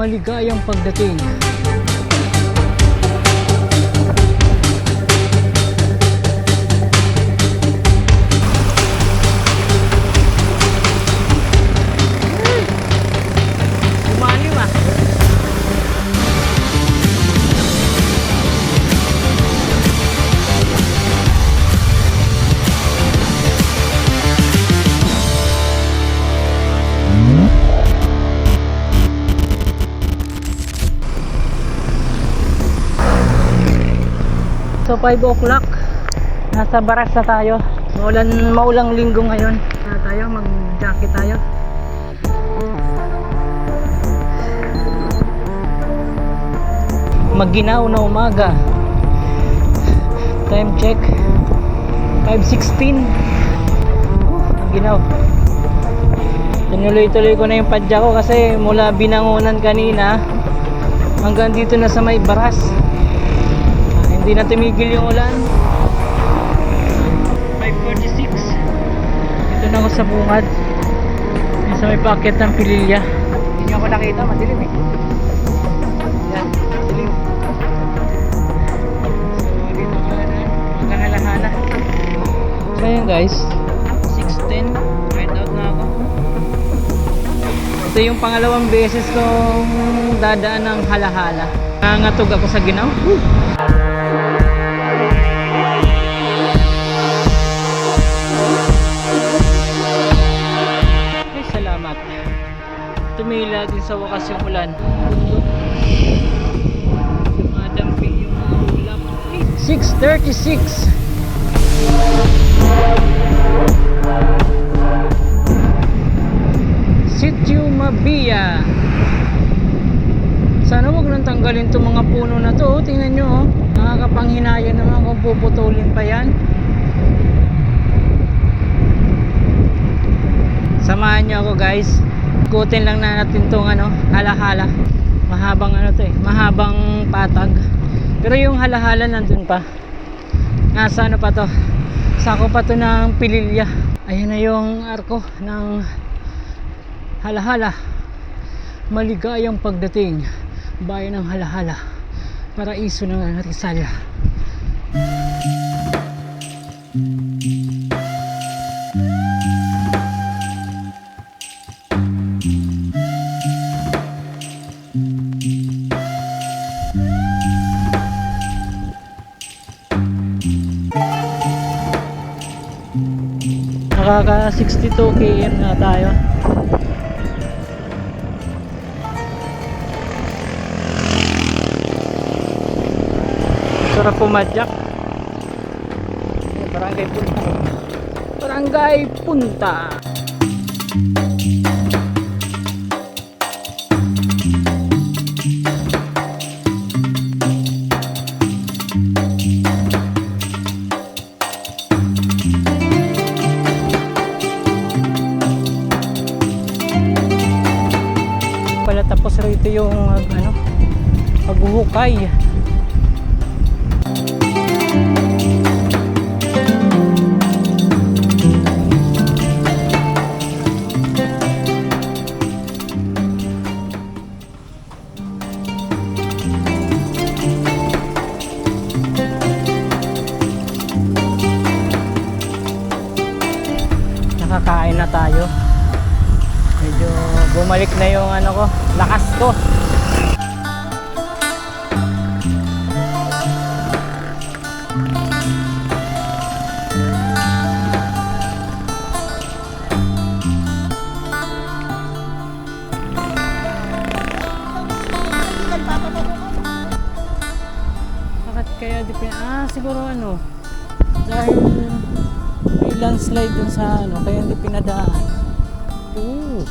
Maligayang pagdating. Umaliw ah. So 5 o'clock, nasa Baras na tayo. Maulang linggo ngayon. Tayo mag-jacket tayo. Magginaw na umaga. Time check 5:16. Magginaw. Tinuloy-tuloy ko na yung padya ko kasi mula Binangonan kanina hanggang dito na sa may Baras. Hindi na tumigil yung ulan. 5:46. Ito na ako sa bungad. Sa may packet ng Pililya. Hindi nyo ako nakita, madilim eh. Yan, madilim. So dito ka na, magkahalahala. So yun guys, 6:10. Right out na ako. Ito yung pangalawang beses kong dadaan ng halahala. Nangatog ako sa ginaw. Ay, salamat. Tumila din sa wakas yung ulan. Dumadamping yung mga ulap. 6:36. Sitio Mabia. Sana wag nang tanggalin itong mga puno na to. Tingnan nyo oh. Nakakapanghinaya naman kung puputulin pa yan. Samahan nyo ako guys. Ikutin lang na natin itong halahala. Mahabang to eh. Mahabang patag. Pero yung halahala nandun pa. Nasa pa to. Sako pa to ng Pililya. Ayan na yung arko ng halahala. Maligayang pagdating. Bayan ng halahala. Paraiso ng Rizal. Nakaka 62 km na tayo. Sarap pumadyak. Barangay Punta. Barangay Punta. Pala tapos rito yung paghuhukay. Nakakain na tayo. Medyo bumalik na yung lakas ko. Bakit kaya siguro dahil may landslide dun sa kaya hindi pinadaan. Ooh.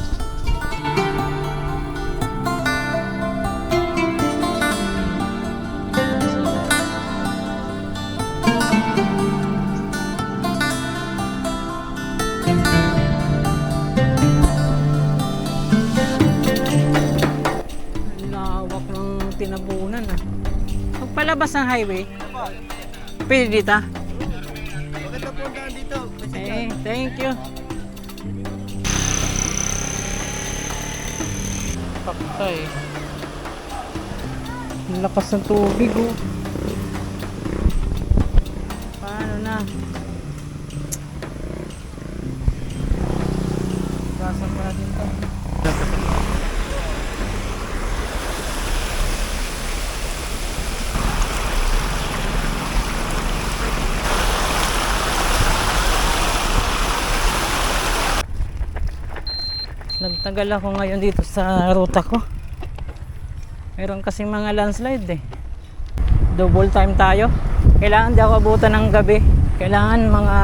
Lawak ng tinabunan ah. Pagpalabas ng highway, pwede dito? Maganda po ang dito. Eh, thank you. Paktay. Ang lakas ng tubig oh. Paano na? Gasan pa natin ito. Nagtagal ako ngayon dito sa ruta ko. Meron kasing mga landslide eh. Double time tayo. Kailangan di ako abutan ng gabi. Kailangan mga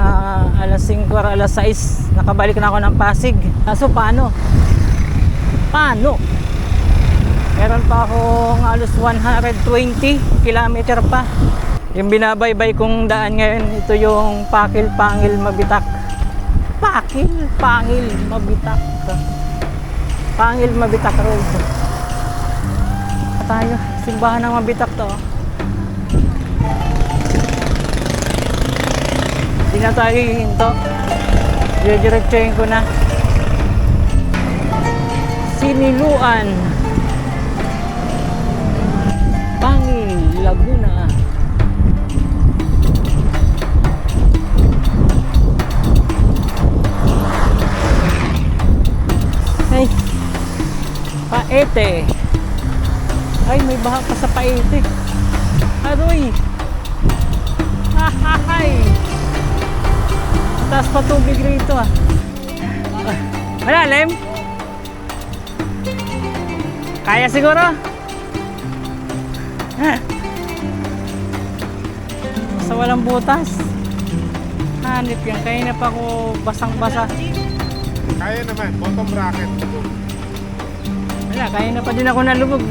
alas 5 or alas 6 nakabalik na ako ng Pasig. Kaso paano? Meron pa akong halos 120 kilometer pa. Yung binabaybay kong daan ngayon, ito yung Pakil, Pangil, Mabitak. Pakil, Pangil, Mabitak. Pangil, Mabitak Road. Tayo, simbahan ng Mabitak to. Hindi na tayo hihinto. Diretsuhin ko na. Siniluan, Pangil, Laguna. Ay, Paete. Ay, may baha pa sa Paete. Aroy. Hahahay. Taas pa tubig rito ah. Malalim? Kaya siguro? Basta walang butas. Hanip yan. Kaya na pa ako basang-basa. Kaya naman, bottom bracket. Wala, kaya na pa din ako nalubog.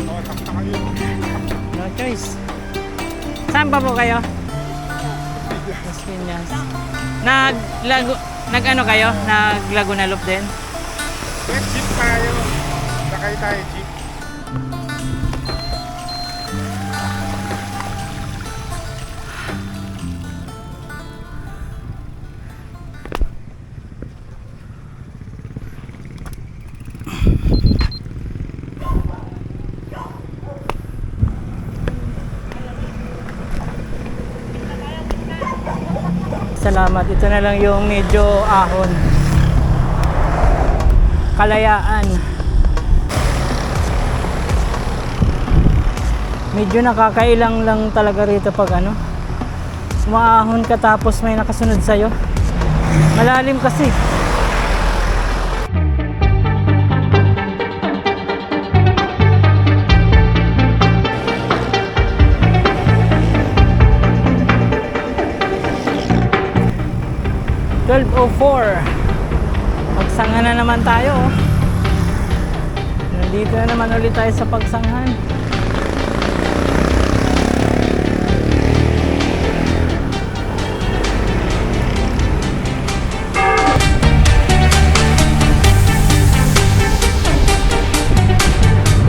Oo, takta kayo. No choice. Saan pa po kayo? Las Piñas. Nag-ano kayo? Nag-Laguna Loop din? Next jeep tayo. Sakay tayo jeep. Salamat. Ito na lang yung medyo ahon. Kalayaan. Medyo nakakailang lang talaga rito pag ano. Umaahon ka tapos may nakasunod sa'yo. Malalim kasi. Pagsanghan na naman tayo oh. Nandito na naman ulit tayo sa pagsanghan.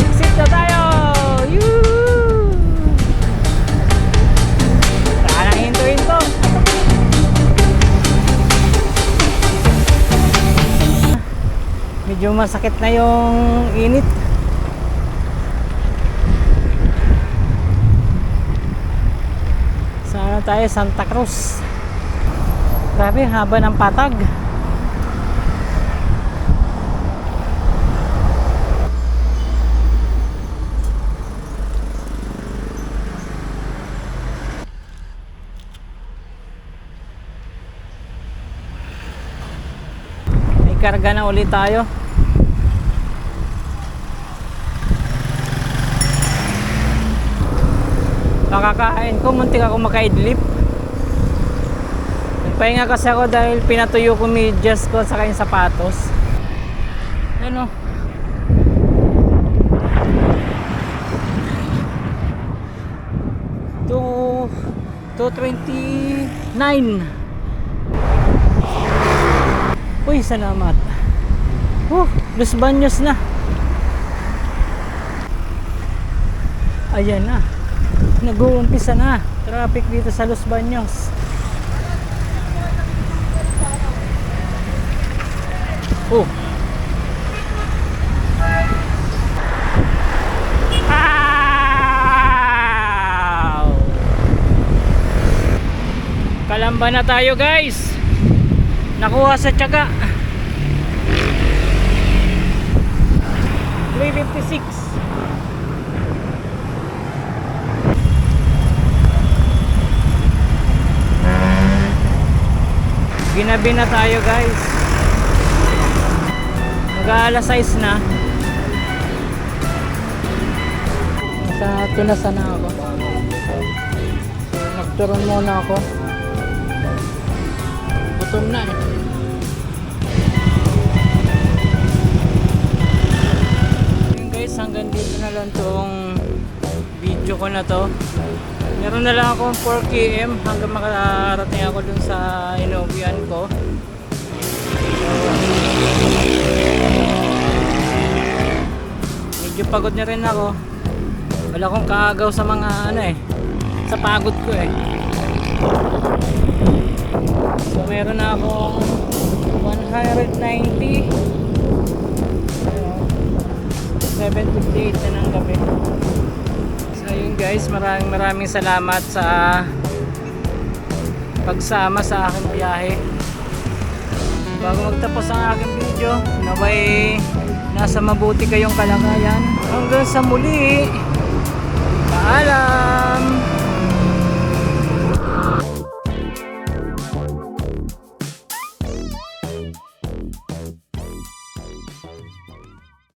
Exit na tayo. Yoo! Saan ang hinto-hinto? Medyo masakit na yung init. Saan tayo? Santa Cruz. Grabe, haba ng patag. May karga na ulit tayo. Kakakain ko, muntik ako makaidlip. Nagpahinga kasi ako dahil pinatuyo ko medyas ko saka yung sapatos. Ano? To 229. Uy, salamat. Los Baños na. Ayan na. Nag-uumpisa na traffic dito sa Los Baños. Baba na tayo guys. Nakuha sa tiyaga. 356. Ginabi na tayo guys. Mag-aalas 6 na. Nasa tunasan na ako. Nagturon muna ako. Gutom na eh. Yun guys, hanggang dito na lang tong video ko na to. Meron na lang akong 4 km hanggang makarating ako dun sa inuwian ko. Medyo pagod na rin ako. Wala akong kaagaw sa mga ano eh, sa pagod ko eh. So meron na akong 190. 7:58 na ng gabi. So yun guys, maraming salamat sa pagsama sa aking biyahe. Bago magtapos ang aking video, naway nasa mabuti kayong kalagayan. Hanggang sa muli.